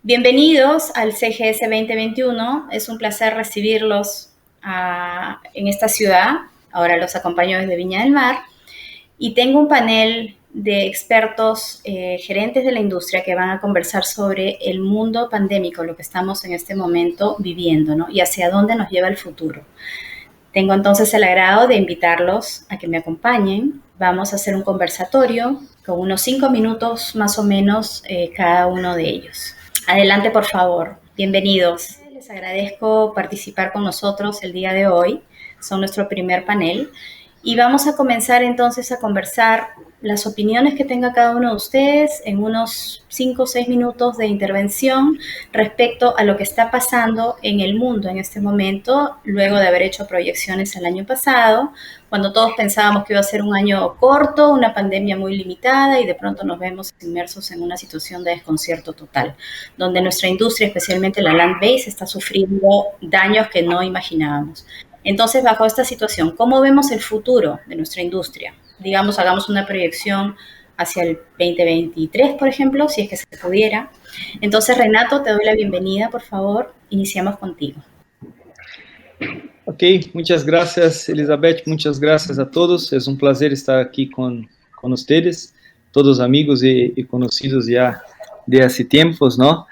Bienvenidos al CGS 2021. Es un placer recibirlos en esta ciudad. Ahora los acompaño desde Viña del Mar y tengo un panel de expertos, gerentes de la industria que van a conversar sobre el mundo pandémico, lo que estamos en este momento viviendo, ¿no? Y hacia dónde nos lleva el futuro. Tengo entonces el agrado de invitarlos a que me acompañen. Vamos a hacer un conversatorio con unos 5 minutos más o menos cada uno de ellos. Adelante, por favor. Bienvenidos. Les agradezco participar con nosotros el día de hoy. Son nuestro primer panel. Y vamos a comenzar entonces a conversar las opiniones que tenga cada uno de ustedes en unos 5 o 6 minutos de intervención respecto a lo que está pasando en el mundo en este momento, luego de haber hecho proyecciones el año pasado, cuando todos pensábamos que iba a ser un año corto, una pandemia muy limitada y de pronto nos vemos inmersos en una situación de desconcierto total, donde nuestra industria, especialmente la land-based, está sufriendo daños que no imaginábamos. Entonces, bajo esta situación, ¿cómo vemos el futuro de nuestra industria? Digamos, hagamos una proyección hacia el 2023, por ejemplo, si es que se pudiera. Entonces, Renato, te doy la bienvenida, por favor. Iniciamos contigo. Ok, muchas gracias, Elizabeth. Muchas gracias a todos. Es un placer estar aquí con ustedes, todos amigos y conocidos ya de hace tiempos, ¿no?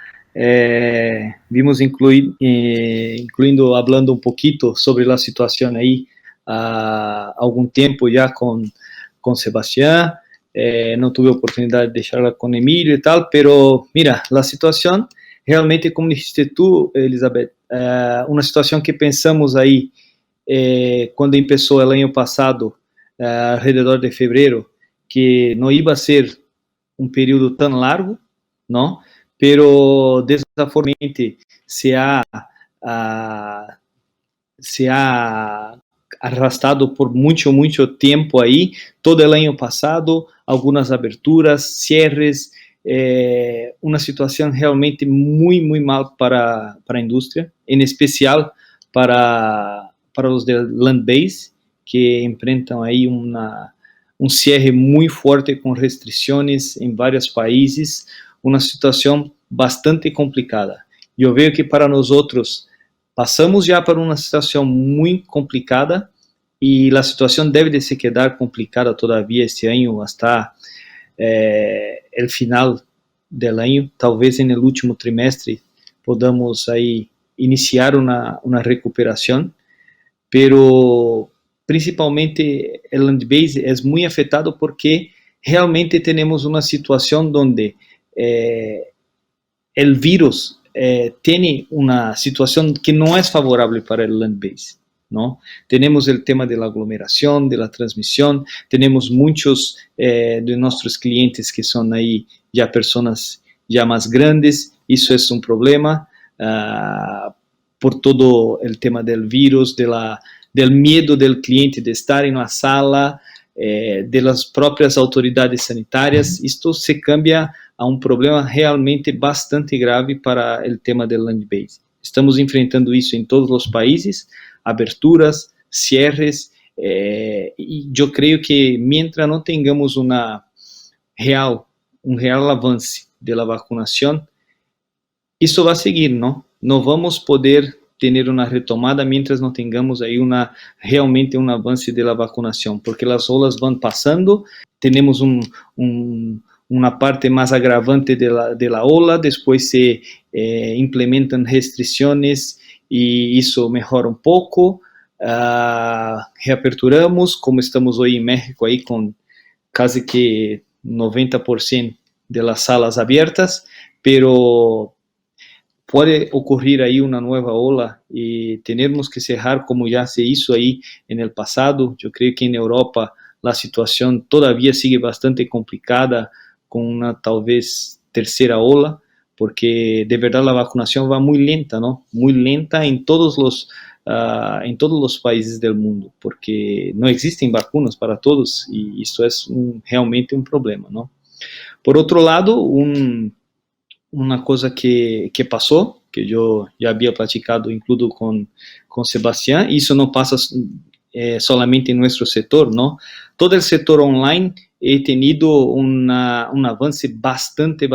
Vimos incluyendo, hablando un poquito sobre la situación ahí algún tiempo ya con Sebastián. No tuve oportunidad de charlar con Emilio y tal, pero mira, la situación realmente, como dijiste tú, Elizabeth, uma situação que pensamos aí quando começou o ano passado, ao redor de fevereiro, que não ia ser um período tão largo, não? Pero desafortunadamente se ha arrastado por muito tempo aí, todo o ano passado, algumas aberturas, cierres, uma situação realmente muito mal para a indústria, em especial para os de land base, que enfrentam aí um cierre muito forte com restrições em vários países, uma situação bastante complicada. Eu vejo que para nós outros passamos já por uma situação muito complicada e a situação deve de se quedar complicada todavia este ano hasta el final del año, tal vez en el último trimestre podamos ahí iniciar una recuperación, pero principalmente el land base es muy afectado porque realmente tenemos una situación donde el virus tiene una situación que no es favorable para el land base, ¿no? Tenemos el tema de la aglomeración, de la transmisión, tenemos muchos de nuestros clientes que son ahí ya personas ya más grandes, eso es un problema por todo el tema del virus, del miedo del cliente de estar en la sala, de las propias autoridades sanitarias. Esto se cambia a um problema realmente bastante grave para o tema do land base. Estamos enfrentando isso em todos os países, aberturas, cierres, e eu creio que mientras não tenhamos um real avance da vacunação, isso vai seguir, não? Não vamos poder ter uma retomada mientras não tenhamos aí realmente um avance da vacunação, porque as olas vão passando, temos uma parte mais agravante de la ola, depois se implementam restrições e isso melhora um pouco, reaperturamos, como estamos hoje em México aí com quase que 90% de las salas abertas, pero pode ocorrer aí uma nova ola e teremos que cerrar como já se hizo aí no passado. Eu creio que em Europa a situação todavia sigue bastante complicada, com uma talvez terceira ola, porque de verdade a vacunação vai muito lenta, não? Muito lenta em todos os países do mundo, porque não existem vacunas para todos e isso é realmente um problema, não? Por outro lado, uma coisa que passou, que eu já havia platicado incluso com Sebastián, isso não passa solamente em nosso setor, não? Todo o setor online he tenido un avance bastante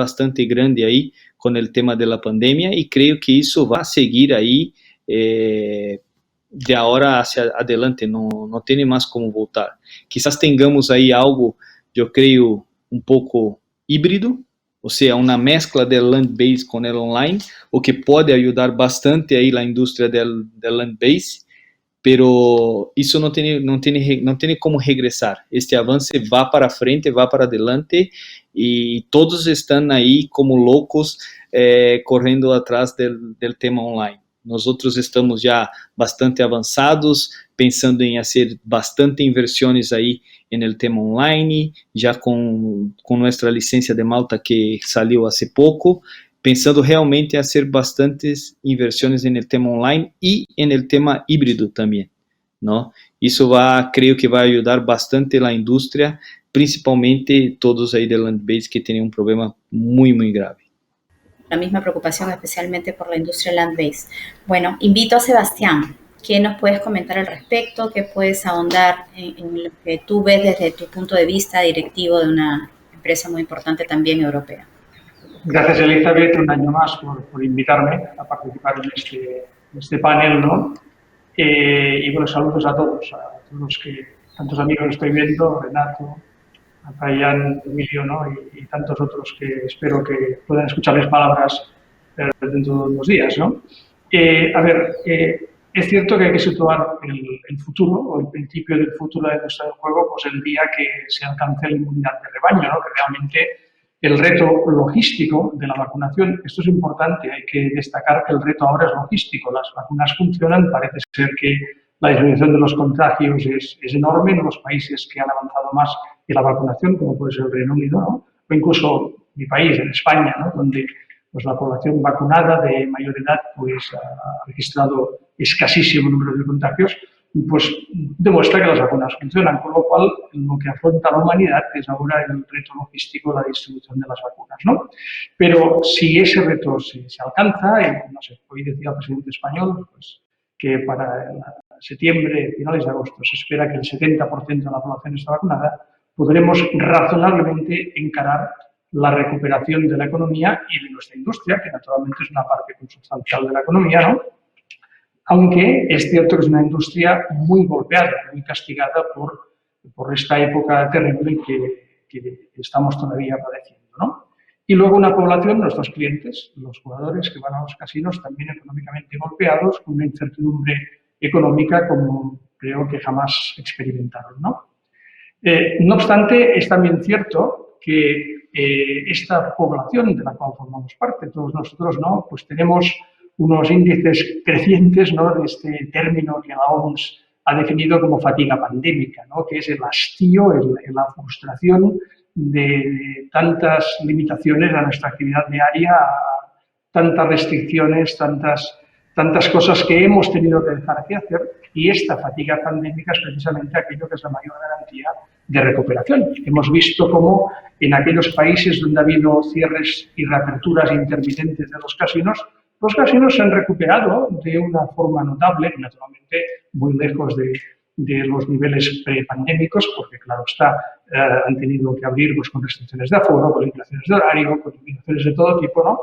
grande ahí con el tema de la pandemia y creo que eso va a seguir ahí de ahora hacia adelante, no tiene más como voltar. Quizás tengamos ahí algo, yo creo, un poco híbrido, ou seja, uma mescla del land-based com el online, o que pode ajudar bastante aí a indústria del land-based, pero isso não tem como regressar. Este avance vai para frente, vai para adelante, e todos estão aí como loucos, correndo atrás del tema online. Nós estamos já bastante avançados, pensando em fazer bastante inversões aí no tema online, já com nossa licença de Malta que saiu há pouco, pensando realmente em fazer bastantes inversões no tema online e no tema híbrido também, não? Isso creio que vai ajudar bastante a indústria, principalmente todos aí de land-based que têm um problema muito grave. La misma preocupación especialmente por la industria land-based. Bueno, invito a Sebastián. ¿Qué nos puedes comentar al respecto? ¿Qué puedes ahondar en lo que tú ves desde tu punto de vista directivo de una empresa muy importante también europea? Gracias, Elizabeth, un año más por invitarme a participar en este panel, ¿no? Y bueno, saludos a todos los que, tantos amigos estoy viendo, Renato, a Fabián, Emilio, ¿no? Y tantos otros que espero que puedan escuchar mis palabras dentro de unos días, ¿no? Es cierto que hay que situar el futuro o el principio del futuro de nuestro juego, pues el día que se alcance la inmunidad de rebaño, ¿no? Que realmente el reto logístico de la vacunación, esto es importante, hay que destacar que el reto ahora es logístico, las vacunas funcionan, parece ser que la disminución de los contagios es enorme en los países que han avanzado más en la vacunación, como puede ser el Reino Unido, ¿no? O incluso mi país, en España, ¿no? Donde pues, la población vacunada de mayor edad pues, ha registrado escasísimo número de contagios, pues demuestra que las vacunas funcionan, con lo cual lo que afronta la humanidad es ahora el reto logístico de la distribución de las vacunas, ¿no? Pero si ese reto se alcanza, y no sé, hoy decía el presidente español pues, que para septiembre, finales de agosto, se espera que el 70% de la población esté vacunada, podremos razonablemente encarar la recuperación de la economía y de nuestra industria, que naturalmente es una parte consustancial de la economía, ¿no? Aunque es cierto que es una industria muy golpeada, muy castigada por esta época terrible que estamos todavía padeciendo, ¿no? Y luego una población, nuestros clientes, los jugadores que van a los casinos, también económicamente golpeados, con una incertidumbre económica como creo que jamás experimentaron, ¿no? No obstante, es también cierto que esta población de la cual formamos parte, todos nosotros, ¿no? Pues tenemos unos índices crecientes, ¿no? De este término que la OMS ha definido como fatiga pandémica, ¿no? Que es el hastío, la frustración de tantas limitaciones a nuestra actividad diaria, tantas restricciones, tantas cosas que hemos tenido que dejar de hacer, y esta fatiga pandémica es precisamente aquello que es la mayor garantía de recuperación. Hemos visto cómo en aquellos países donde ha habido cierres y reaperturas intermitentes de los casinos se han recuperado de una forma notable, naturalmente muy lejos de los niveles prepandémicos, porque claro está, han tenido que abrir pues, con restricciones de aforo, con limitaciones de horario, con limitaciones de todo tipo, ¿no?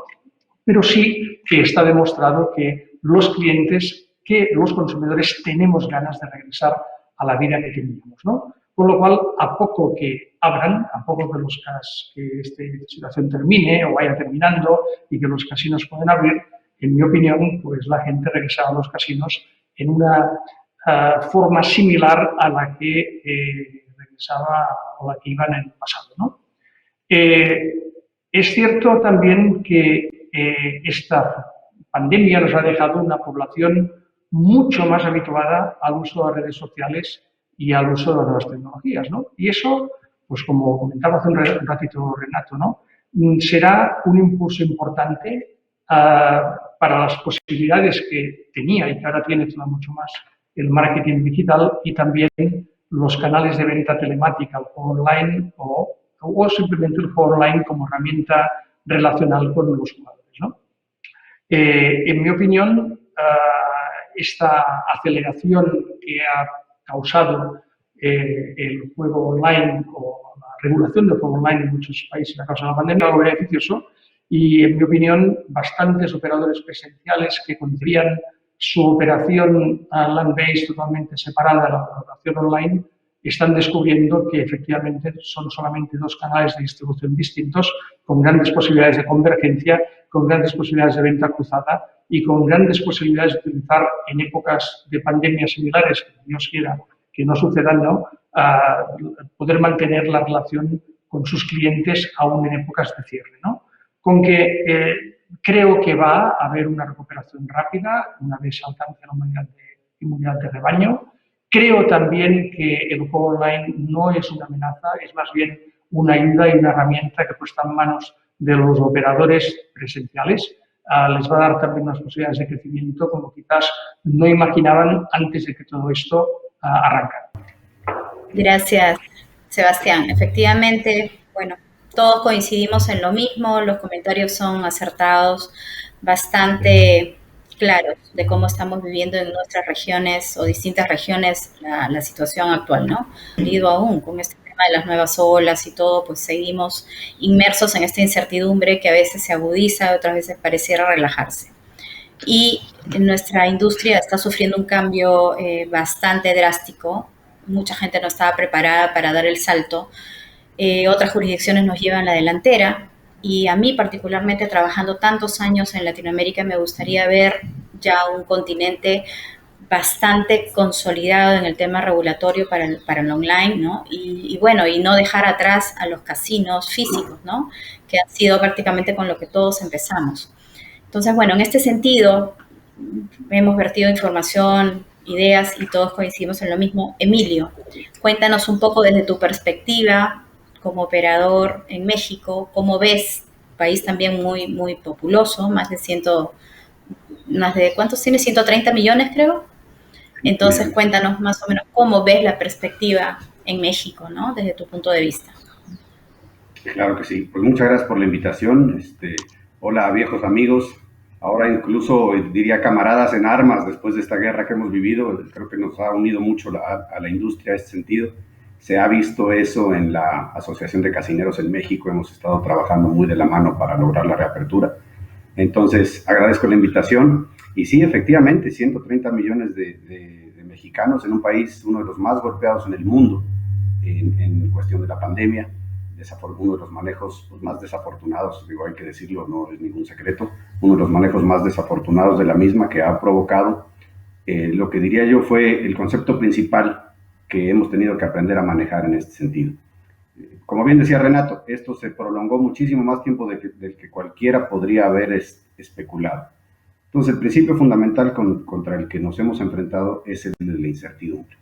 Pero sí que está demostrado que los clientes, que los consumidores tenemos ganas de regresar a la vida que teníamos, ¿no? Con lo cual, a poco que abran, a poco que esta situación termine o vaya terminando y que los casinos puedan abrir, en mi opinión, pues la gente regresaba a los casinos en una forma similar a la que regresaba o la que iba en el pasado, ¿no? Es cierto también que esta pandemia nos ha dejado una población mucho más habituada al uso de las redes sociales y al uso de las nuevas tecnologías, ¿no? Y eso, pues como comentaba hace un ratito Renato, ¿no? Será un impulso importante para las posibilidades que tenía y que ahora tiene todavía mucho más el marketing digital y también los canales de venta telemática, el juego online o simplemente el juego online como herramienta relacional con los jugadores, ¿no? En mi opinión, esta aceleración que ha causado el juego online o la regulación del juego online en muchos países a causa de la pandemia, algo beneficioso, y en mi opinión bastantes operadores presenciales que pondrían su operación land-based totalmente separada de la operación online están descubriendo que efectivamente son solamente dos canales de distribución distintos, con grandes posibilidades de convergencia, con grandes posibilidades de venta cruzada y con grandes posibilidades de utilizar en épocas de pandemias similares, que Dios quiera que no sucedan, ¿no? Poder mantener la relación con sus clientes aún en épocas de cierre, ¿no? Con que creo que va a haber una recuperación rápida una vez alcance la inmunidad de rebaño. Creo también que el juego online no es una amenaza, es más bien una ayuda y una herramienta que puesta en manos de los operadores presenciales les va a dar también unas posibilidades de crecimiento como quizás no imaginaban antes de que todo esto arrancara. Gracias, Sebastián. Efectivamente, bueno, todos coincidimos en lo mismo, los comentarios son acertados, bastante claros de cómo estamos viviendo en nuestras regiones o distintas regiones la situación actual, ¿no? Debido aún con este tema de las nuevas olas y todo, pues seguimos inmersos en esta incertidumbre que a veces se agudiza, otras veces pareciera relajarse. Y nuestra industria está sufriendo un cambio bastante drástico. Mucha gente no estaba preparada para dar el salto. Otras jurisdicciones nos llevan la delantera y a mí particularmente trabajando tantos años en Latinoamérica me gustaría ver ya un continente bastante consolidado en el tema regulatorio para el online, ¿no? Y bueno, y no dejar atrás a los casinos físicos, ¿no? Que han sido prácticamente con lo que todos empezamos. Entonces, bueno, en este sentido hemos vertido información, ideas y todos coincidimos en lo mismo. Emilio, cuéntanos un poco desde tu perspectiva como operador en México, ¿cómo ves? País también muy, muy populoso, más de ¿cuántos tiene? 130 millones, creo. Entonces, cuéntanos más o menos cómo ves la perspectiva en México, ¿no? Desde tu punto de vista. Claro que sí. Pues muchas gracias por la invitación. Hola, viejos amigos. Ahora incluso diría camaradas en armas después de esta guerra que hemos vivido. Creo que nos ha unido mucho a la industria en este sentido. Se ha visto eso en la Asociación de Casineros en México. Hemos estado trabajando muy de la mano para lograr la reapertura. Entonces, agradezco la invitación. Y sí, efectivamente, 130 millones de mexicanos en un país, uno de los más golpeados en el mundo en cuestión de la pandemia. Uno de los manejos más desafortunados, digo, hay que decirlo, no es ningún secreto, uno de los manejos más desafortunados de la misma que ha provocado lo que diría yo fue el concepto principal que hemos tenido que aprender a manejar en este sentido. Como bien decía Renato, esto se prolongó muchísimo más tiempo del que cualquiera podría haber especulado. Entonces, el principio fundamental contra el que nos hemos enfrentado es el de la incertidumbre.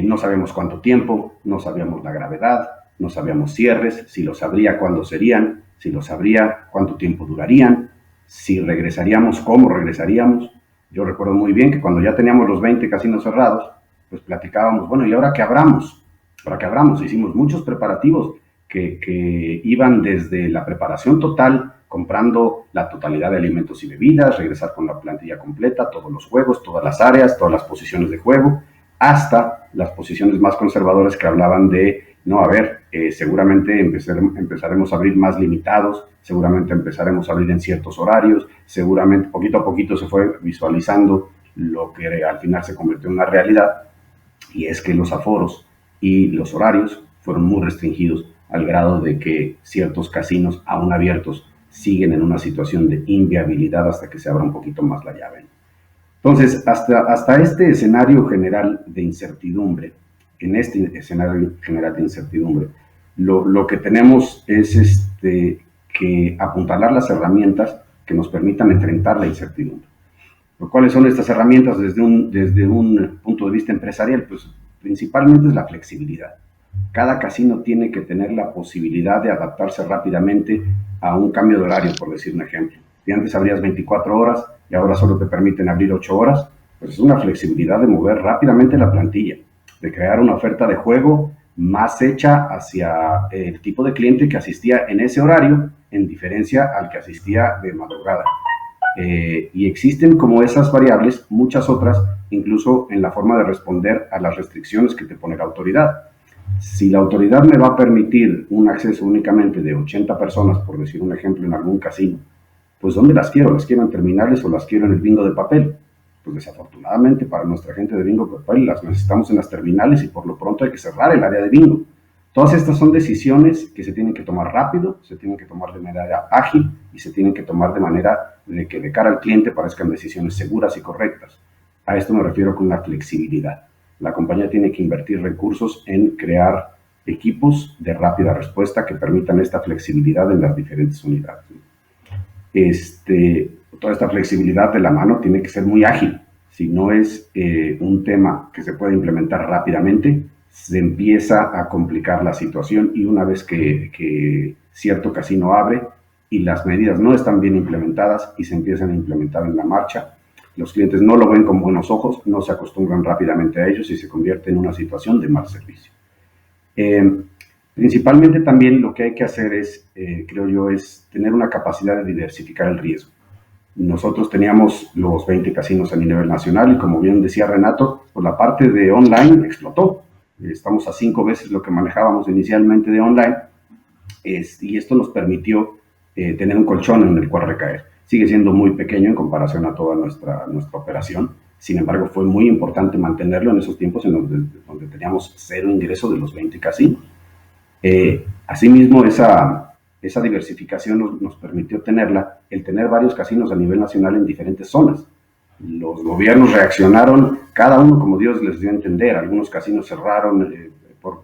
No sabemos cuánto tiempo, no sabíamos la gravedad, no sabíamos cierres, si los habría, cuándo serían, si los habría, cuánto tiempo durarían, si regresaríamos, cómo regresaríamos. Yo recuerdo muy bien que cuando ya teníamos los 20 casinos cerrados, pues platicábamos, bueno, ¿y ahora qué abramos? ¿Para qué abramos? Hicimos muchos preparativos que iban desde la preparación total, comprando la totalidad de alimentos y bebidas, regresar con la plantilla completa, todos los juegos, todas las áreas, todas las posiciones de juego, hasta las posiciones más conservadoras que hablaban de, no, a ver, seguramente empezaremos a abrir más limitados, seguramente empezaremos a abrir en ciertos horarios, seguramente poquito a poquito se fue visualizando lo que al final se convirtió en una realidad, y es que los aforos y los horarios fueron muy restringidos al grado de que ciertos casinos aún abiertos siguen en una situación de inviabilidad hasta que se abra un poquito más la llave. Entonces, hasta este escenario general de incertidumbre, en este escenario general de incertidumbre, lo que tenemos es que apuntalar las herramientas que nos permitan enfrentar la incertidumbre. ¿Cuáles son estas herramientas desde un punto de vista empresarial? Pues principalmente es la flexibilidad. Cada casino tiene que tener la posibilidad de adaptarse rápidamente a un cambio de horario, por decir un ejemplo. Si antes abrías 24 horas y ahora solo te permiten abrir 8 horas, pues es una flexibilidad de mover rápidamente la plantilla, de crear una oferta de juego más hecha hacia el tipo de cliente que asistía en ese horario, en diferencia al que asistía de madrugada. Y existen como esas variables muchas otras, incluso en la forma de responder a las restricciones que te pone la autoridad. Si la autoridad me va a permitir un acceso únicamente de 80 personas, por decir un ejemplo, en algún casino, pues ¿dónde las quiero? ¿Las quiero en terminales o las quiero en el bingo de papel? Pues desafortunadamente para nuestra gente de bingo de papel las necesitamos en las terminales y por lo pronto hay que cerrar el área de bingo. Todas estas son decisiones que se tienen que tomar rápido, se tienen que tomar de manera ágil y se tienen que tomar de manera de que de cara al cliente parezcan decisiones seguras y correctas. A esto me refiero con la flexibilidad. La compañía tiene que invertir recursos en crear equipos de rápida respuesta que permitan esta flexibilidad en las diferentes unidades. Toda esta flexibilidad de la mano tiene que ser muy ágil. Si no es un tema que se puede implementar rápidamente, se empieza a complicar la situación y una vez que cierto casino abre y las medidas no están bien implementadas y se empiezan a implementar en la marcha, los clientes no lo ven con buenos ojos, no se acostumbran rápidamente a ellos y se convierte en una situación de mal servicio. Principalmente también lo que hay que hacer es, creo yo, es tener una capacidad de diversificar el riesgo. Nosotros teníamos los 20 casinos a nivel nacional y como bien decía Renato, pues la parte de online explotó. Estamos a 5 veces lo que manejábamos inicialmente de online y esto nos permitió tener un colchón en el cual recaer. Sigue siendo muy pequeño en comparación a toda nuestra operación. Sin embargo, fue muy importante mantenerlo en esos tiempos en donde teníamos cero ingreso de los 20 casinos. Asimismo, esa diversificación nos permitió el tener varios casinos a nivel nacional en diferentes zonas. Los gobiernos reaccionaron, cada uno como Dios les dio a entender. Algunos casinos cerraron,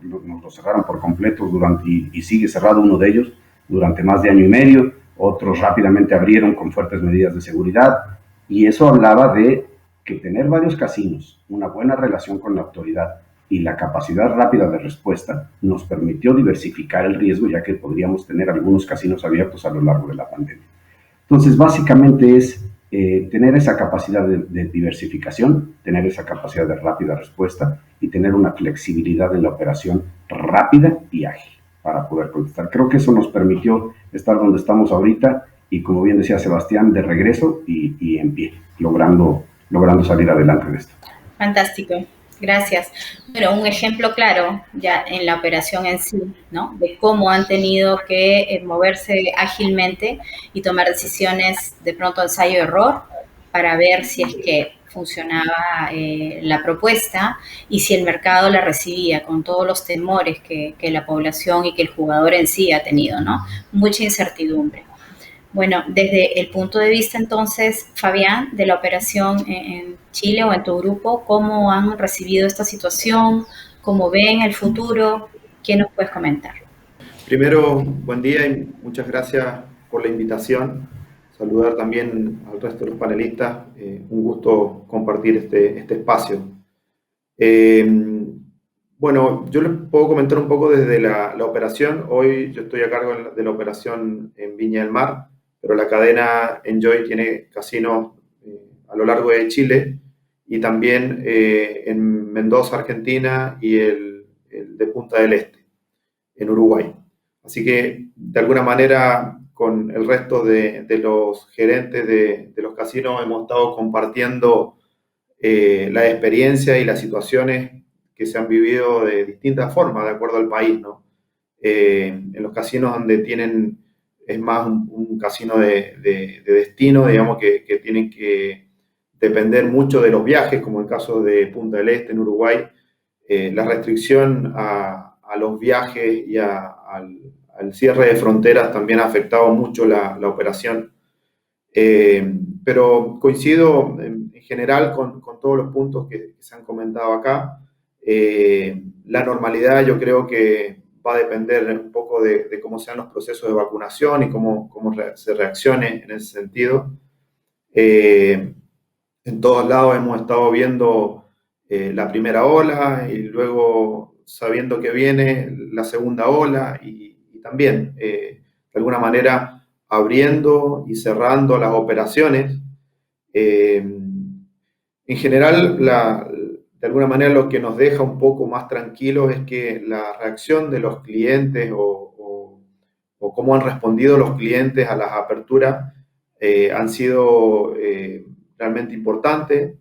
nos lo cerraron por completo y sigue cerrado uno de ellos durante más de año y medio. Otros rápidamente abrieron con fuertes medidas de seguridad y eso hablaba de que tener varios casinos, una buena relación con la autoridad y la capacidad rápida de respuesta nos permitió diversificar el riesgo, ya que podríamos tener algunos casinos abiertos a lo largo de la pandemia. Entonces, básicamente es tener esa capacidad de diversificación, tener esa capacidad de rápida respuesta y tener una flexibilidad en la operación rápida y ágil para poder contestar. Creo que eso nos permitió estar donde estamos ahorita y, como bien decía Sebastián, de regreso y en pie, logrando salir adelante de esto. Fantástico, gracias. Bueno, un ejemplo claro ya en la operación en sí, ¿no? De cómo han tenido que moverse ágilmente y tomar decisiones de pronto ensayo-error para ver si es que funcionaba la propuesta y si el mercado la recibía con todos los temores que la población y que el jugador en sí ha tenido, ¿no? Mucha incertidumbre. Bueno, desde el punto de vista entonces, Fabián, de la operación en Chile o en tu grupo, ¿cómo han recibido esta situación? ¿Cómo ven el futuro? ¿Qué nos puedes comentar? Primero, buen día y muchas gracias por la invitación. Saludar también al resto de los panelistas. Un gusto compartir este espacio. Bueno, yo les puedo comentar un poco desde la operación. Hoy yo estoy a cargo de la operación en Viña del Mar, pero la cadena Enjoy tiene casinos a lo largo de Chile y también en Mendoza, Argentina, y el de Punta del Este, en Uruguay. Así que, de alguna manera, con el resto de los gerentes de los casinos hemos estado compartiendo la experiencia y las situaciones que se han vivido de distintas formas, de acuerdo al país, ¿no? En los casinos donde es más un casino de destino, digamos, que tienen que depender mucho de los viajes, como el caso de Punta del Este en Uruguay, la restricción a los viajes y al cierre de fronteras también ha afectado mucho la operación. Pero coincido en general con todos los puntos que se han comentado acá. La normalidad yo creo que va a depender un poco de cómo sean los procesos de vacunación y cómo se reaccione en ese sentido. En todos lados hemos estado viendo la primera ola y luego sabiendo que viene la segunda ola y también, de alguna manera, abriendo y cerrando las operaciones. En general, de alguna manera lo que nos deja un poco más tranquilos es que la reacción de los clientes o cómo han respondido los clientes a las aperturas han sido realmente importantes.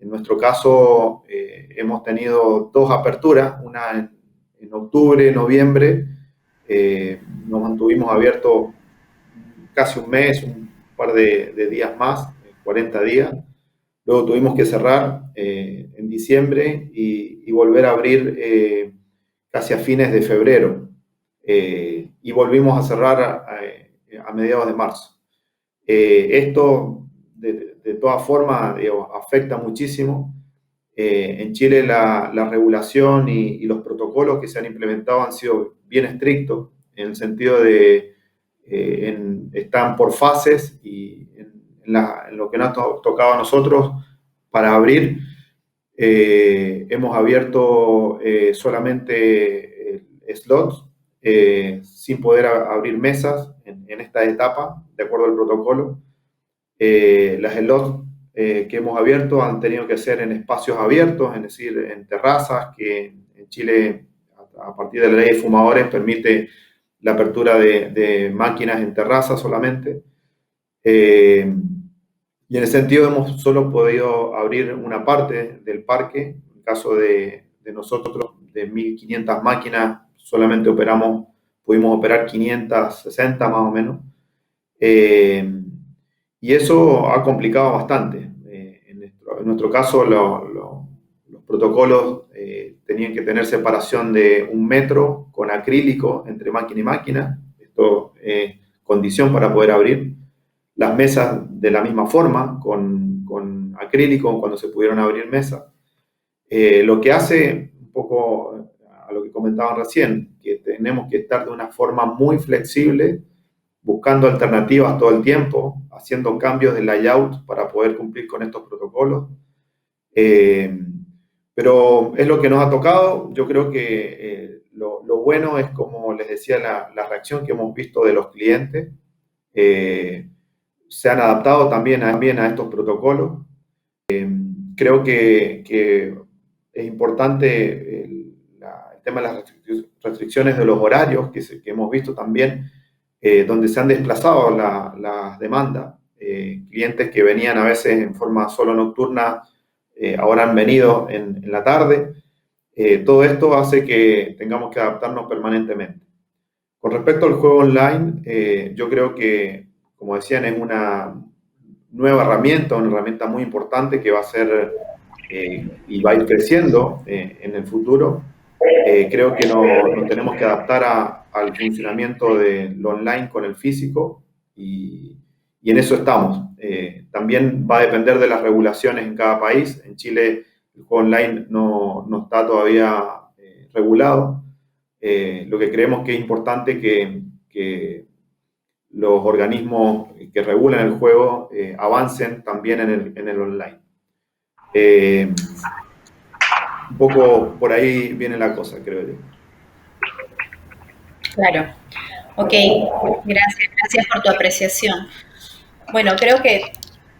En nuestro caso, hemos tenido 2 aperturas, una en octubre, noviembre. Nos mantuvimos abiertos casi un mes, un par de días más, 40 días. Luego tuvimos que cerrar en diciembre y volver a abrir casi a fines de febrero. Y volvimos a cerrar a mediados de marzo. Esto, de todas formas, afecta muchísimo. En Chile la regulación y los protocolos que se han implementado han sido bien estrictos, en el sentido de están por fases, y en lo que nos ha tocado a nosotros para abrir, hemos abierto solamente slots, sin poder abrir mesas en esta etapa, de acuerdo al protocolo. Las slots que hemos abierto han tenido que ser en espacios abiertos, es decir, en terrazas, que en Chile, a partir de la ley de fumadores, permite la apertura de máquinas en terrazas solamente. Y en ese sentido hemos solo podido abrir una parte del parque. En el caso de nosotros, de 1.500 máquinas, solamente pudimos operar 560 más o menos. Y eso ha complicado bastante. En nuestro caso, los protocolos tenían que tener separación de 1 metro con acrílico entre máquina y máquina. Esto es condición para poder abrir. Las mesas de la misma forma, con acrílico, cuando se pudieron abrir mesas. Lo que hace un poco a lo que comentaban recién, que tenemos que estar de una forma muy flexible, buscando alternativas todo el tiempo, haciendo cambios de layout para poder cumplir con estos protocolos. Pero es lo que nos ha tocado. Yo creo que lo bueno es, como les decía, la reacción que hemos visto de los clientes. Se han adaptado también a estos protocolos. Creo que es importante el tema de las restricciones de los horarios que hemos visto también, donde se han desplazado las demandas. Clientes que venían a veces en forma solo nocturna, ahora han venido en la tarde. Todo esto hace que tengamos que adaptarnos permanentemente. Con respecto al juego online, yo creo que, como decían, es una nueva herramienta, una herramienta muy importante que va a ser y va a ir creciendo en el futuro. Creo que nos tenemos que adaptar al funcionamiento del online con el físico, y en eso estamos. También va a depender de las regulaciones en cada país. En Chile el juego online no está todavía regulado. Lo que creemos que es importante que los organismos que regulan el juego avancen también en el online. Un poco por ahí viene la cosa, creo yo. Claro. Ok, gracias por tu apreciación. Bueno, creo que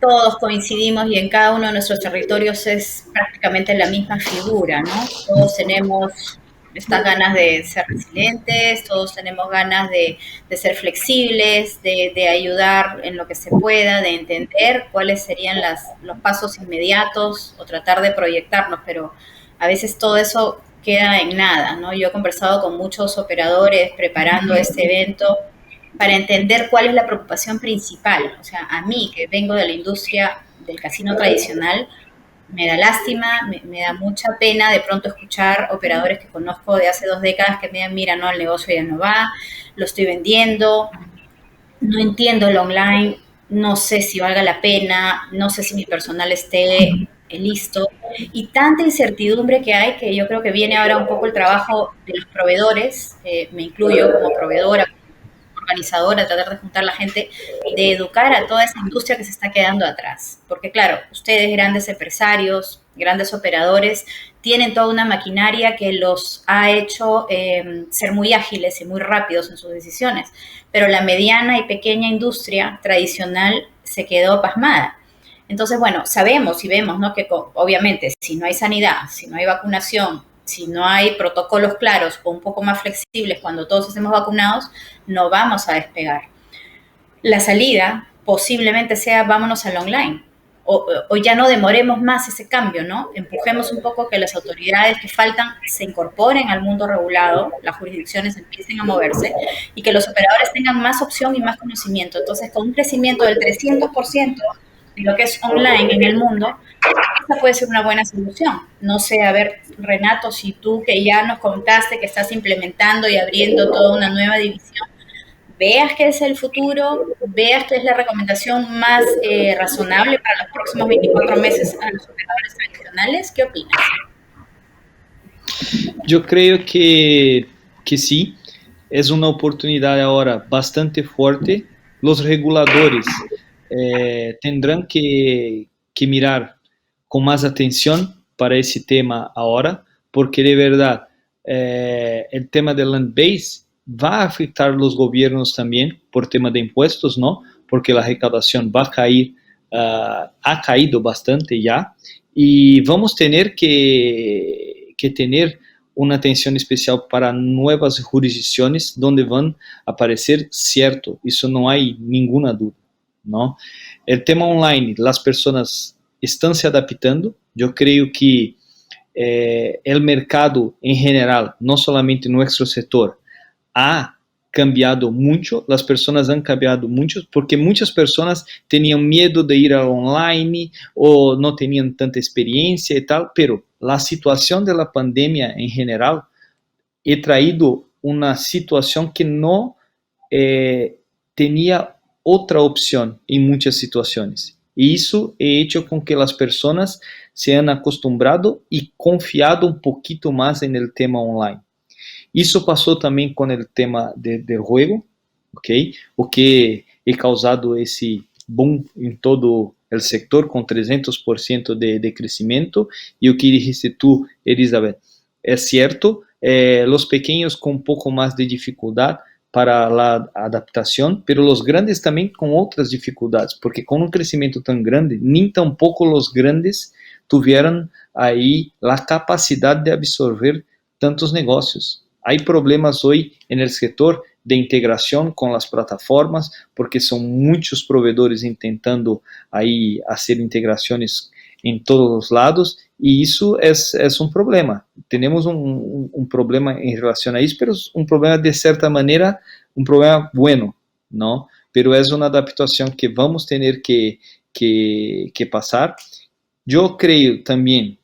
todos coincidimos y en cada uno de nuestros territorios es prácticamente la misma figura, ¿no? Todos tenemos estas ganas de ser resilientes, todos tenemos ganas de ser flexibles, de ayudar en lo que se pueda, de entender cuáles serían los pasos inmediatos o tratar de proyectarnos, pero a veces todo eso queda en nada, ¿no? Yo he conversado con muchos operadores preparando este evento para entender cuál es la preocupación principal. O sea, a mí, que vengo de la industria del casino tradicional, me da lástima, me da mucha pena de pronto escuchar operadores que conozco de hace 2 décadas que me digan, mira, no, el negocio ya no va, lo estoy vendiendo, no entiendo el online, no sé si valga la pena, no sé si mi personal esté listo, y tanta incertidumbre que hay, que yo creo que viene ahora un poco el trabajo de los proveedores, me incluyo como proveedora, organizadora, tratar de juntar la gente, de educar a toda esa industria que se está quedando atrás. Porque claro, ustedes, grandes empresarios, grandes operadores, tienen toda una maquinaria que los ha hecho ser muy ágiles y muy rápidos en sus decisiones, pero la mediana y pequeña industria tradicional se quedó pasmada. Entonces, bueno, sabemos y vemos, ¿no?, que obviamente si no hay sanidad, si no hay vacunación, si no hay protocolos claros o un poco más flexibles cuando todos estemos vacunados, no vamos a despegar. La salida posiblemente sea vámonos al online, o ya no demoremos más ese cambio, ¿no? Empujemos un poco que las autoridades que faltan se incorporen al mundo regulado, las jurisdicciones empiecen a moverse y que los operadores tengan más opción y más conocimiento. Entonces, con un crecimiento del 300% de lo que es online en el mundo, esa puede ser una buena solución. No sé, a ver, Renato, si tú que ya nos contaste que estás implementando y abriendo toda una nueva división, veas que es el futuro, veas que es la recomendación más razonable para los próximos 24 meses a los operadores tradicionales, ¿qué opinas? Yo creo que sí, es una oportunidad ahora bastante fuerte. Los reguladores tendrán que mirar con más atención para ese tema ahora, porque de verdad el tema del land base va a afectar los gobiernos también por tema de impuestos, ¿no? Porque la recaudación va a caer, ha caído bastante ya, y vamos a tener que tener una atención especial para nuevas jurisdicciones donde van a aparecer, cierto, eso no hay ninguna duda, ¿no? El tema online, las personas están se adaptando, yo creo que el mercado en general, no solamente nuestro sector, ha cambiado mucho, las personas han cambiado mucho, porque muchas personas tenían miedo de ir al online o no tenían tanta experiencia y tal, pero la situación de la pandemia en general ha traído una situación que no tenía otra opción en muchas situaciones. Y eso ha hecho con que las personas se han acostumbrado y confiado un poquito más en el tema online. Isso passou também com o tema do juego, ok? O que ha causado esse boom em todo o sector, com 300% de crescimento. E o que dijiste tu, Elizabeth, é certo. Os pequenos com um pouco mais de dificuldade para a adaptação, mas os grandes também com outras dificuldades, porque com um crescimento tão grande, nem tampouco os grandes tiveram aí a capacidade de absorver tantos negócios. Hay problemas hoy en el sector de integración con las plataformas, porque son muchos proveedores intentando ahí hacer integraciones en todos los lados, y eso es un problema. Tenemos un problema en relación a eso, pero es un problema de cierta manera, un problema bueno, ¿no? Pero es una adaptación que vamos a tener que pasar. Yo creo también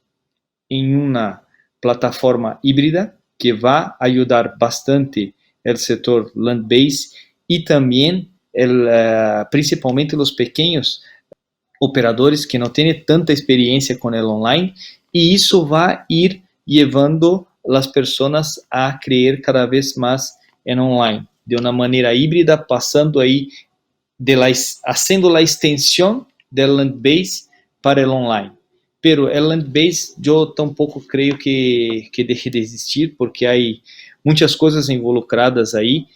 en una plataforma híbrida, que va a ayudar bastante el sector land-based y también principalmente los pequeños operadores que no tienen tanta experiencia con el online, y eso va a ir llevando las personas a creer cada vez más en online, de una manera híbrida, pasando ahí, haciendo la extensión del land-based para el online. Pero el land base yo tampoco creo que deje de existir, porque hay muchas cosas involucradas ahí.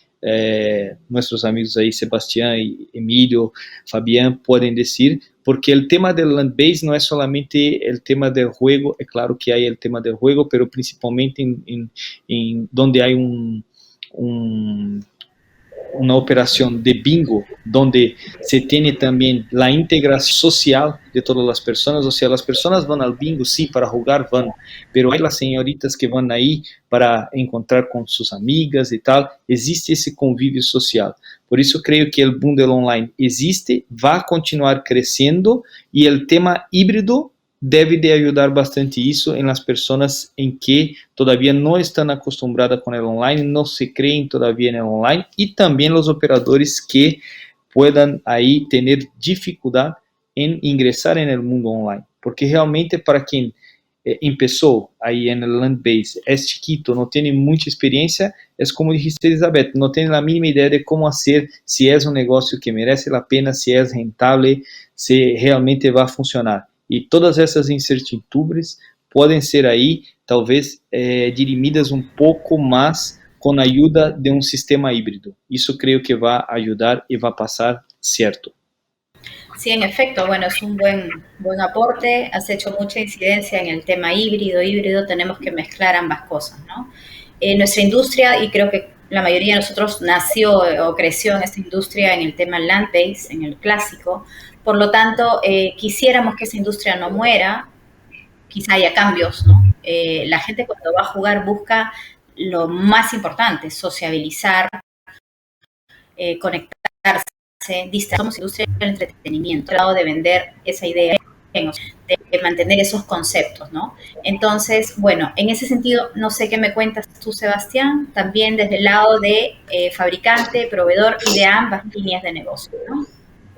Nuestros amigos ahí, Sebastián, Emilio, Fabián, pueden decir, porque el tema del land base no es solamente el tema del juego, es claro que hay el tema del juego, pero principalmente en donde hay una operación de bingo, donde se tiene también la integración social de todas las personas. O sea, las personas van al bingo, sí, para jugar van, pero hay las señoritas que van ahí para encontrar con sus amigas y tal. Existe ese convivio social. Por eso creo que el boom del online existe, va a continuar creciendo, y el tema híbrido debe de ayudar bastante eso en las personas en que todavía no están acostumbradas con el online, no se creen todavía en el online, y también los operadores que puedan ahí tener dificultad en ingresar en el mundo online, porque realmente para quien empezó ahí en el land base, es chiquito, no tiene mucha experiencia, es como dijiste, Elizabeth, no tiene la mínima idea de cómo hacer, si es un negocio que merece la pena, si es rentable, si realmente va a funcionar. E todas essas incertidumbres podem ser aí, talvez, dirimidas um pouco mais com a ajuda de um sistema híbrido. Isso creio que vai ajudar e vai passar certo. Sí, en efecto, bueno, es un buen aporte. Has hecho mucha incidencia en el tema híbrido. Tenemos que mezclar ambas cosas, ¿no? Nuestra industria, y creo que la mayoría de nosotros nació o creció en esta industria, en el tema land-based, en el clásico. Por lo tanto, quisiéramos que esa industria no muera, quizá haya cambios, ¿no? La gente cuando va a jugar busca lo más importante, sociabilizar, conectarse, distraer. Somos industria del entretenimiento, tratado de vender esa idea, de mantener esos conceptos, ¿no? Entonces, bueno, en ese sentido, no sé qué me cuentas tú, Sebastián, también desde el lado de fabricante, proveedor y de ambas líneas de negocio, ¿no?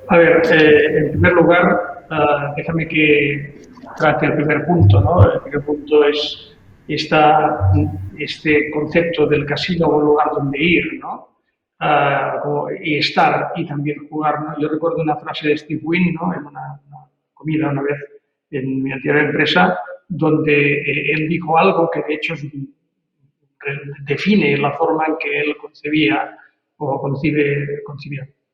A ver, en primer lugar, déjame que trate el primer punto, ¿no? El primer punto es este concepto del casino como un lugar donde ir, ¿no? Y estar y también jugar, ¿no? Yo recuerdo una frase de Steve Wynn, ¿no? En una comida una vez en mi anterior empresa, donde él dijo algo que de hecho define la forma en que él concebía o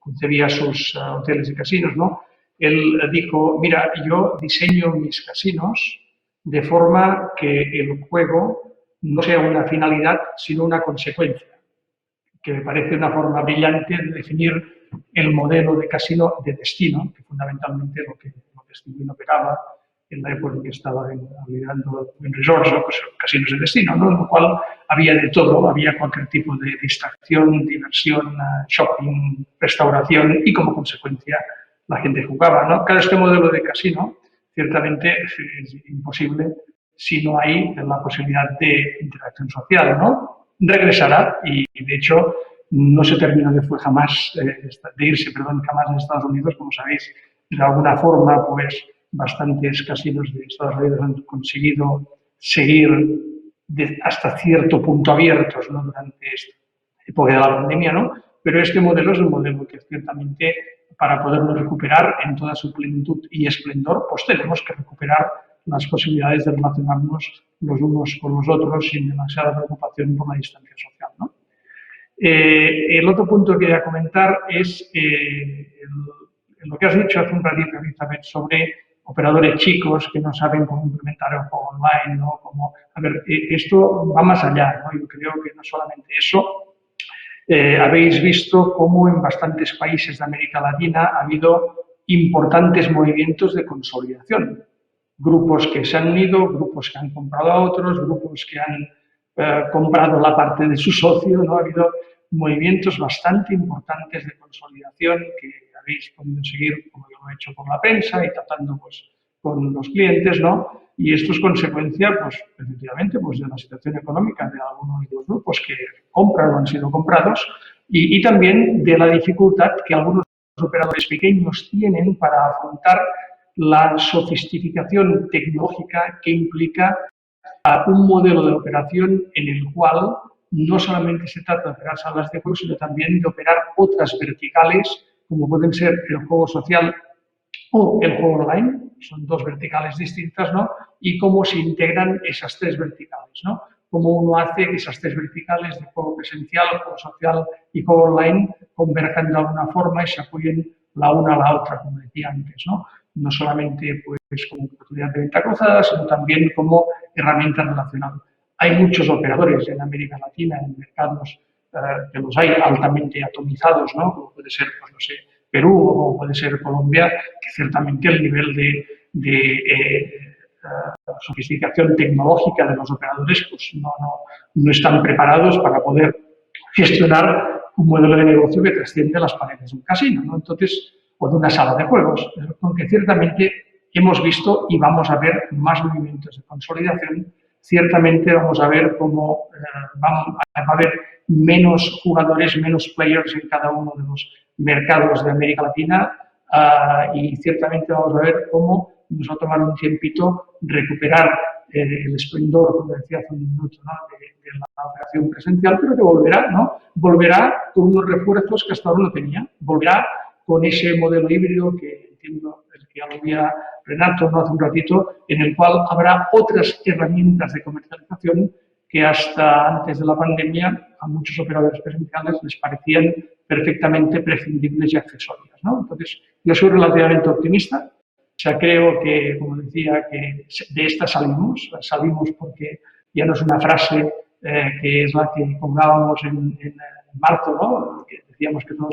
concebía sus hoteles y casinos, ¿no? Él dijo, mira, yo diseño mis casinos de forma que el juego no sea una finalidad, sino una consecuencia, que me parece una forma brillante de definir el modelo de casino de destino, que fundamentalmente lo que Steve operaba en la época en que estaba liderando en resorts, ¿no? Pues casinos de destino, ¿no? En lo cual había de todo, había cualquier tipo de distracción, diversión, shopping, restauración y como consecuencia la gente jugaba, ¿no? Claro, este modelo de casino ciertamente es imposible si no hay la posibilidad de interacción social, ¿no? Regresará y de hecho no se terminó de irse jamás en Estados Unidos, como sabéis, de alguna forma pues bastantes casinos de Estados Unidos han conseguido seguir hasta cierto punto abiertos, ¿no? Durante esta época de la pandemia, ¿no? Pero este modelo es un modelo que ciertamente para poderlo recuperar en toda su plenitud y esplendor, pues tenemos que recuperar las posibilidades de relacionarnos los unos con los otros sin demasiada preocupación por la distancia social, ¿no? El otro punto que quería comentar es lo que has dicho hace un ratito, Elizabeth, sobre operadores chicos que no saben cómo implementar el juego online, ¿no? A ver, esto va más allá, ¿no? Yo creo que no solamente eso. Habéis visto cómo en bastantes países de América Latina ha habido importantes movimientos de consolidación. Grupos que se han unido, grupos que han comprado a otros, grupos que han comprado la parte de su socio, ¿no? Ha habido movimientos bastante importantes de consolidación que habéis podido seguir, como yo lo he hecho con la prensa y tratando pues, con los clientes, ¿no? Y esto es consecuencia, pues, efectivamente, pues, de la situación económica de algunos de los grupos que compran o han sido comprados y también de la dificultad que algunos operadores pequeños tienen para afrontar la sofisticación tecnológica que implica un modelo de operación en el cual no solamente se trata de operar salas de juego, sino también de operar otras verticales, como pueden ser el juego social o el juego online. Son dos verticales distintas, ¿no? Y cómo se integran esas tres verticales, ¿no? Cómo uno hace que esas tres verticales de juego presencial, juego social y juego online converjan de alguna forma y se apoyen la una a la otra, como decía antes, ¿no? No solamente pues, como oportunidad de venta cruzada, sino también como herramienta relacional. Hay muchos operadores en América Latina, en mercados que los hay altamente atomizados, ¿no? Como puede ser, pues no sé, Perú o puede ser Colombia, que ciertamente el nivel de sofisticación tecnológica de los operadores pues no están preparados para poder gestionar un modelo de negocio que trasciende las paredes de un casino, ¿no? Entonces, o de una sala de juegos, aunque ciertamente hemos visto y vamos a ver más movimientos de consolidación, ciertamente vamos a ver cómo va a haber menos jugadores, menos players en cada uno de los mercados de América Latina y ciertamente vamos a ver cómo nos va a tomar un tiempito recuperar el esplendor, como decía hace un minuto, ¿no? de la operación presencial, pero que volverá, ¿no? Volverá con unos refuerzos que hasta ahora no tenía, volverá con ese modelo híbrido que entiendo el que aludía Renato, ¿no? Hace un ratito, en el cual habrá otras herramientas de comercialización que hasta antes de la pandemia a muchos operadores presenciales les parecían perfectamente prescindibles y accesorias, ¿no? Entonces, yo soy relativamente optimista. O sea, creo que, como decía, que de esta salimos porque ya no es una frase que es la que pongábamos en marzo, ¿no? Que decíamos que todo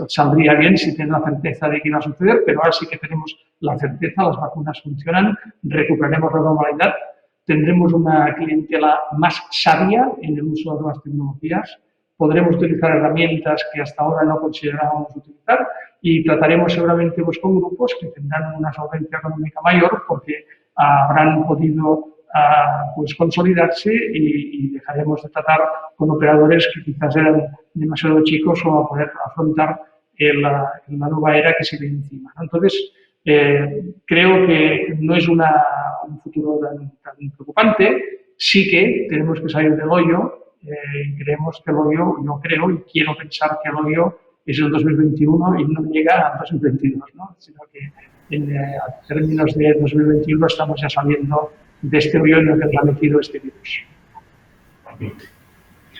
saldría bien si tenemos la certeza de que iba a suceder, pero ahora sí que tenemos la certeza, las vacunas funcionan, recuperaremos la normalidad, tendremos una clientela más sabia en el uso de nuevas tecnologías, podremos utilizar herramientas que hasta ahora no considerábamos utilizar y trataremos seguramente pues, con grupos que tendrán una solvencia económica mayor porque habrán podido pues consolidarse y dejaremos de tratar con operadores que quizás eran demasiado chicos o a poder afrontar la nueva era que se viene encima. Entonces, creo que no es un futuro tan preocupante, sí que tenemos que salir del hoyo. Creemos que el hoyo, yo creo y quiero pensar que el hoyo es el 2021 y no llega al 2022, ¿no? Sino que en términos de 2021 estamos ya saliendo de este hoyo en el que nos ha metido este virus.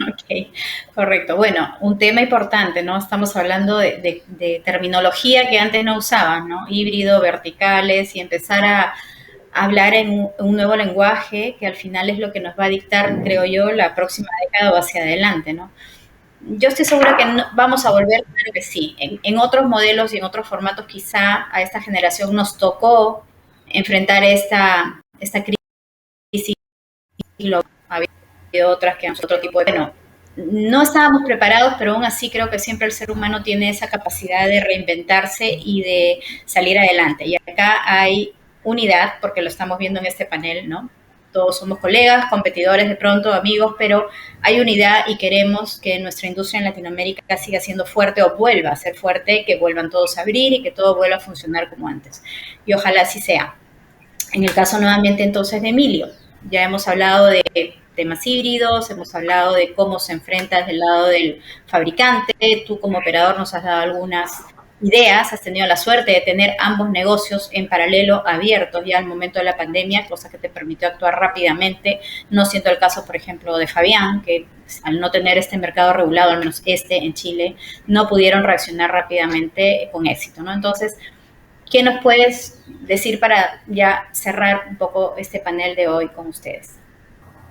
Ok, correcto. Bueno, un tema importante, ¿no? Estamos hablando de terminología que antes no usaban, ¿no? Híbrido, verticales y empezar a hablar en un nuevo lenguaje que al final es lo que nos va a dictar, creo yo, la próxima década o hacia adelante, ¿no? Yo estoy segura que no, vamos a volver, claro que sí. En otros modelos y en otros formatos quizá a esta generación nos tocó enfrentar esta crisis global. Había otras que otro tipo de... Bueno, no estábamos preparados, pero aún así creo que siempre el ser humano tiene esa capacidad de reinventarse y de salir adelante. Y acá hay unidad, porque lo estamos viendo en este panel, ¿no? Todos somos colegas, competidores de pronto, amigos, pero hay unidad y queremos que nuestra industria en Latinoamérica siga siendo fuerte o vuelva a ser fuerte, que vuelvan todos a abrir y que todo vuelva a funcionar como antes. Y ojalá así sea. En el caso nuevamente entonces de Emilio, ya hemos hablado de temas híbridos, hemos hablado de cómo se enfrenta desde el lado del fabricante, tú como operador nos has dado algunas ideas, has tenido la suerte de tener ambos negocios en paralelo abiertos ya al momento de la pandemia, cosa que te permitió actuar rápidamente, no siendo el caso, por ejemplo, de Fabián, que al no tener este mercado regulado, al menos en Chile, no pudieron reaccionar rápidamente con éxito, ¿no? Entonces, ¿qué nos puedes decir para ya cerrar un poco este panel de hoy con ustedes?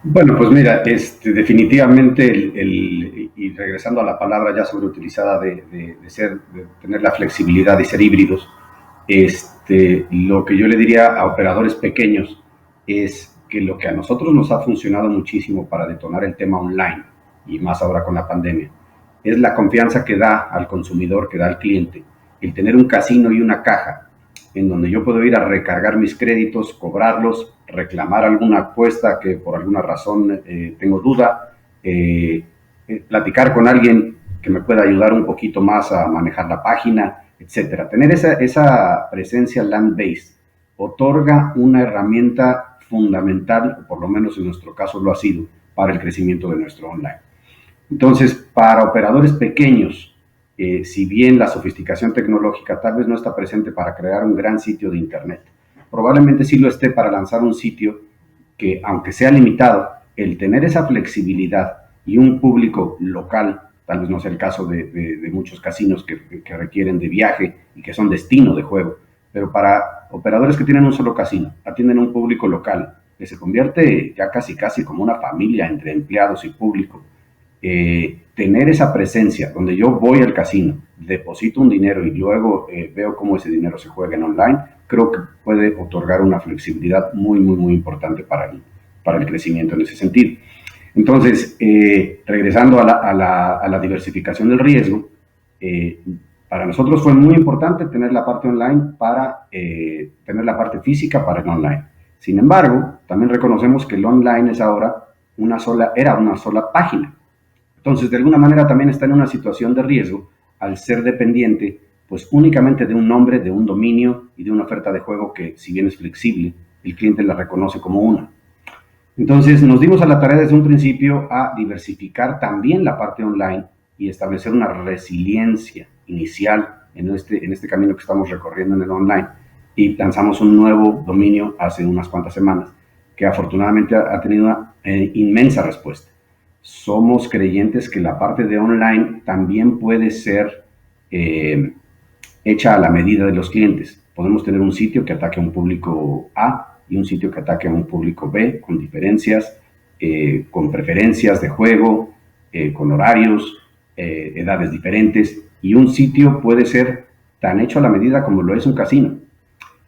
Bueno, pues mira, definitivamente, y regresando a la palabra ya sobreutilizada de tener la flexibilidad de ser híbridos, lo que yo le diría a operadores pequeños es que lo que a nosotros nos ha funcionado muchísimo para detonar el tema online, y más ahora con la pandemia, es la confianza que da al consumidor, que da al cliente, el tener un casino y una caja en donde yo puedo ir a recargar mis créditos, cobrarlos, reclamar alguna apuesta que por alguna razón tengo duda, platicar con alguien que me pueda ayudar un poquito más a manejar la página, etcétera. Tener esa presencia land-based otorga una herramienta fundamental, o por lo menos en nuestro caso lo ha sido, para el crecimiento de nuestro online. Entonces, para operadores pequeños, si bien la sofisticación tecnológica tal vez no está presente para crear un gran sitio de internet, probablemente sí lo esté para lanzar un sitio que, aunque sea limitado, el tener esa flexibilidad y un público local, tal vez no sea el caso de muchos casinos que requieren de viaje y que son destino de juego, pero para operadores que tienen un solo casino, atienden a un público local, que se convierte ya casi como una familia entre empleados y público, tener esa presencia donde yo voy al casino, deposito un dinero y luego veo cómo ese dinero se juega en online, creo que puede otorgar una flexibilidad muy importante para el crecimiento en ese sentido. Entonces, regresando a la diversificación del riesgo, para nosotros fue muy importante tener la parte online para tener la parte física para el online. Sin embargo, también reconocemos que el online es ahora era una sola página. Entonces, de alguna manera también está en una situación de riesgo al ser dependiente, pues únicamente de un nombre, de un dominio y de una oferta de juego que, si bien es flexible, el cliente la reconoce como una. Entonces, nos dimos a la tarea desde un principio a diversificar también la parte online y establecer una resiliencia inicial en este camino que estamos recorriendo en el online. Y lanzamos un nuevo dominio hace unas cuantas semanas que afortunadamente ha tenido una inmensa respuesta. Somos creyentes que la parte de online también puede ser hecha a la medida de los clientes. Podemos tener un sitio que ataque a un público A y un sitio que ataque a un público B con diferencias. con preferencias de juego, con horarios, edades diferentes, y un sitio puede ser tan hecho a la medida como lo es un casino.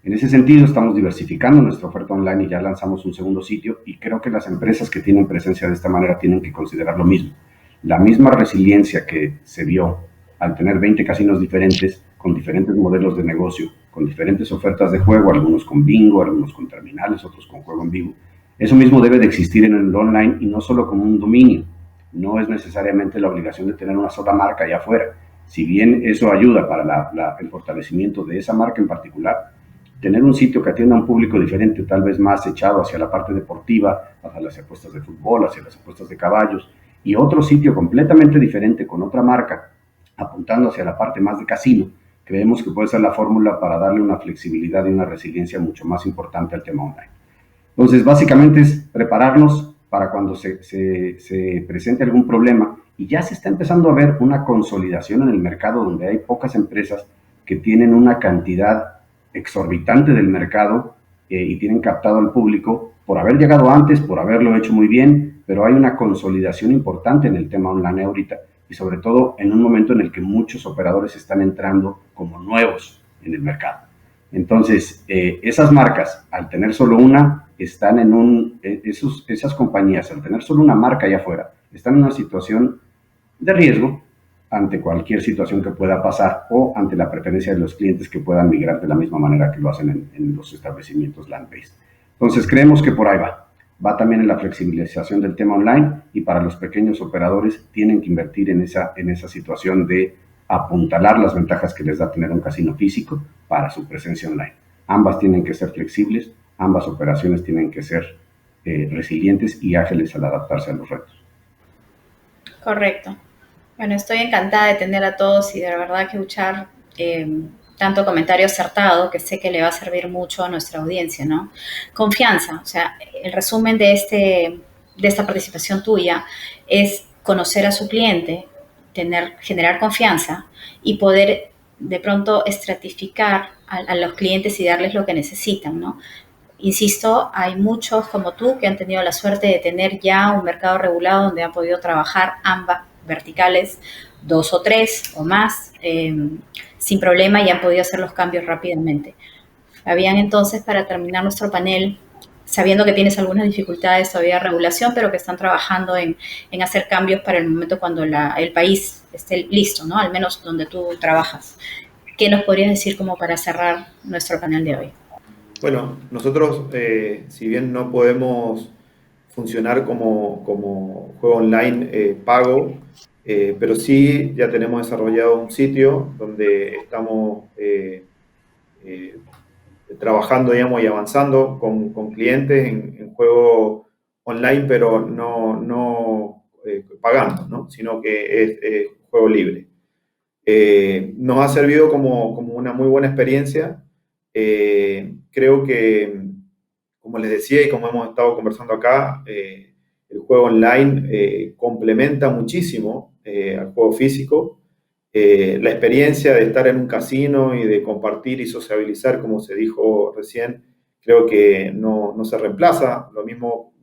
En ese sentido, estamos diversificando nuestra oferta online y ya lanzamos un segundo sitio, y creo que las empresas que tienen presencia de esta manera tienen que considerar lo mismo. La misma resiliencia que se vio al tener 20 casinos diferentes, con diferentes modelos de negocio, con diferentes ofertas de juego, algunos con bingo, algunos con terminales, otros con juego en vivo. Eso mismo debe de existir en el online, y no solo como un dominio. No es necesariamente la obligación de tener una sola marca allá afuera. Si bien eso ayuda para el fortalecimiento de esa marca en particular, tener un sitio que atienda a un público diferente, tal vez más echado hacia la parte deportiva, hacia las apuestas de fútbol, hacia las apuestas de caballos, y otro sitio completamente diferente con otra marca, apuntando hacia la parte más de casino, creemos que puede ser la fórmula para darle una flexibilidad y una resiliencia mucho más importante al tema online. Entonces, básicamente es prepararnos para cuando se presente algún problema, y ya se está empezando a ver una consolidación en el mercado donde hay pocas empresas que tienen una cantidad exorbitante del mercado y tienen captado al público por haber llegado antes, por haberlo hecho muy bien, pero hay una consolidación importante en el tema online ahorita, y sobre todo en un momento en el que muchos operadores están entrando como nuevos en el mercado. Entonces, esas marcas, al tener solo una, están en esas compañías, al tener solo una marca allá afuera, están en una situación de riesgo ante cualquier situación que pueda pasar, o ante la preferencia de los clientes que puedan migrar de la misma manera que lo hacen en los establecimientos land-based. Entonces, creemos que por ahí va. Va también en la flexibilización del tema online, y para los pequeños operadores tienen que invertir en esa situación de apuntalar las ventajas que les da tener un casino físico para su presencia online. Ambas tienen que ser flexibles, ambas operaciones tienen que ser resilientes y ágiles al adaptarse a los retos. Correcto. Bueno, estoy encantada de tener a todos y de verdad que escuchar tanto comentario acertado, que sé que le va a servir mucho a nuestra audiencia, ¿no? Confianza, o sea, el resumen de esta participación tuya es conocer a su cliente, generar confianza y poder de pronto estratificar a los clientes y darles lo que necesitan, ¿no? Insisto, hay muchos como tú que han tenido la suerte de tener ya un mercado regulado donde han podido trabajar ambas verticales, 2 o 3 o más, sin problema, y han podido hacer los cambios rápidamente. Fabián, entonces, para terminar nuestro panel, sabiendo que tienes algunas dificultades todavía de regulación, pero que están trabajando en hacer cambios para el momento cuando el país esté listo, ¿no? Al menos donde tú trabajas. ¿Qué nos podrías decir como para cerrar nuestro panel de hoy? Bueno, nosotros, si bien no podemos funcionar como juego online pago, pero sí ya tenemos desarrollado un sitio donde estamos trabajando, digamos, y avanzando con clientes en juego online, pero no pagando, ¿no? Sino que es juego libre. Nos ha servido como una muy buena experiencia. Creo que, como les decía y como hemos estado conversando acá, el juego online complementa muchísimo al juego físico. La experiencia de estar en un casino y de compartir y sociabilizar, como se dijo recién, creo que no se reemplaza. Lo mismo,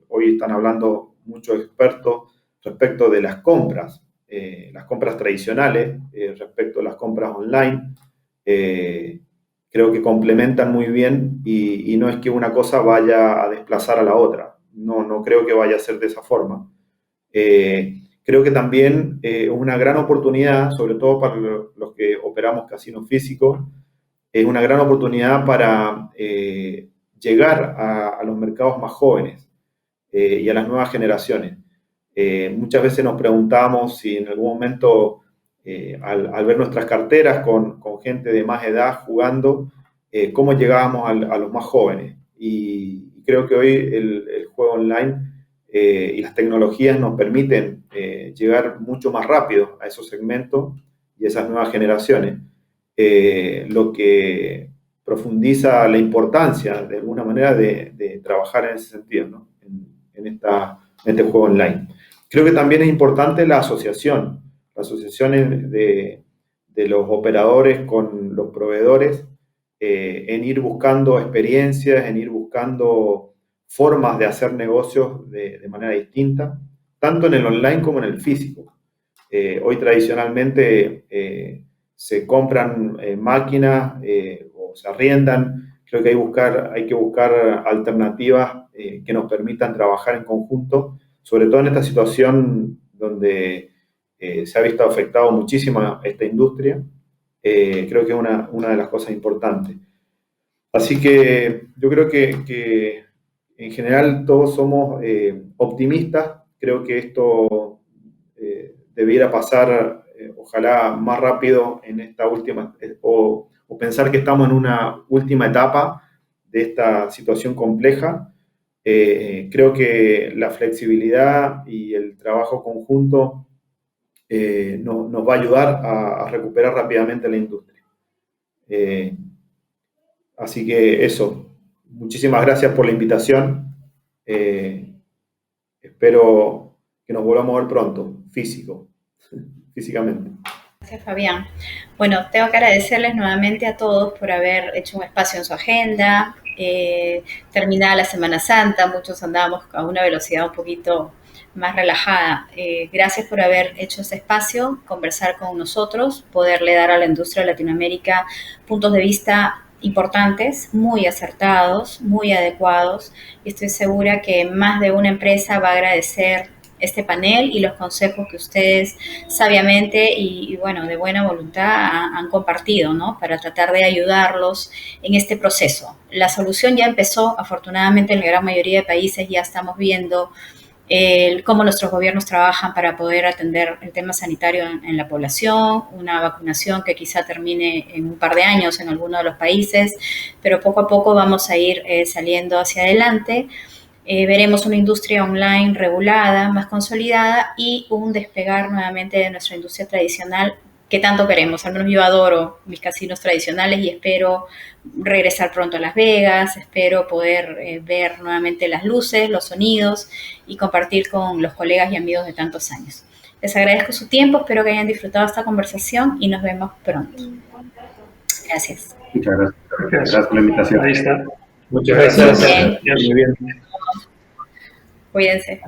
hoy están hablando muchos expertos respecto de las compras tradicionales, respecto a las compras online. Creo que complementan muy bien y no es que una cosa vaya a desplazar a la otra. No creo que vaya a ser de esa forma. Creo que también es una gran oportunidad, sobre todo para los que operamos casinos físicos, es una gran oportunidad para llegar a los mercados más jóvenes y a las nuevas generaciones. Muchas veces nos preguntamos si en algún momento, al ver nuestras carteras con gente de más edad jugando, cómo llegábamos a los más jóvenes. Y creo que hoy el juego online y las tecnologías nos permiten llegar mucho más rápido a esos segmentos y a esas nuevas generaciones, lo que profundiza la importancia, de alguna manera, de trabajar en ese sentido, ¿no? en este juego online. Creo que también es importante la asociación de los operadores con los proveedores, en ir buscando experiencias, en ir buscando formas de hacer negocios de manera distinta, tanto en el online como en el físico. Hoy tradicionalmente se compran máquinas o se arriendan. Creo que hay que buscar alternativas que nos permitan trabajar en conjunto, sobre todo en esta situación donde se ha visto afectado muchísimo esta industria. Creo que es una de las cosas importantes. Así que yo creo que en general todos somos optimistas. Creo que esto debiera pasar, ojalá más rápido en esta última, o pensar que estamos en una última etapa de esta situación compleja. Creo que la flexibilidad y el trabajo conjunto nos va a ayudar a recuperar rápidamente la industria. Así que eso, muchísimas gracias por la invitación. Espero que nos volvamos a ver pronto, físicamente. Gracias, Fabián. Bueno, tengo que agradecerles nuevamente a todos por haber hecho un espacio en su agenda. Terminada la Semana Santa, muchos andábamos a una velocidad un poquito más relajada. Gracias por haber hecho este espacio, conversar con nosotros, poderle dar a la industria de Latinoamérica puntos de vista importantes, muy acertados, muy adecuados, y estoy segura que más de una empresa va a agradecer este panel y los consejos que ustedes sabiamente y bueno, de buena voluntad han compartido, ¿no? Para tratar de ayudarlos en este proceso. La solución ya empezó, afortunadamente en la gran mayoría de países ya estamos viendo cómo nuestros gobiernos trabajan para poder atender el tema sanitario en la población, una vacunación que quizá termine en un par de años en alguno de los países, pero poco a poco vamos a ir saliendo hacia adelante. Veremos una industria online regulada, más consolidada y un despegar nuevamente de nuestra industria tradicional que tanto queremos. Al menos yo adoro mis casinos tradicionales y espero regresar pronto a Las Vegas, espero poder ver nuevamente las luces, los sonidos y compartir con los colegas y amigos de tantos años. Les agradezco su tiempo, espero que hayan disfrutado esta conversación y nos vemos pronto. Gracias. Muchas gracias. Gracias por la invitación. Ahí está. Muchas gracias. Muy bien. Muy bien. Cuídense.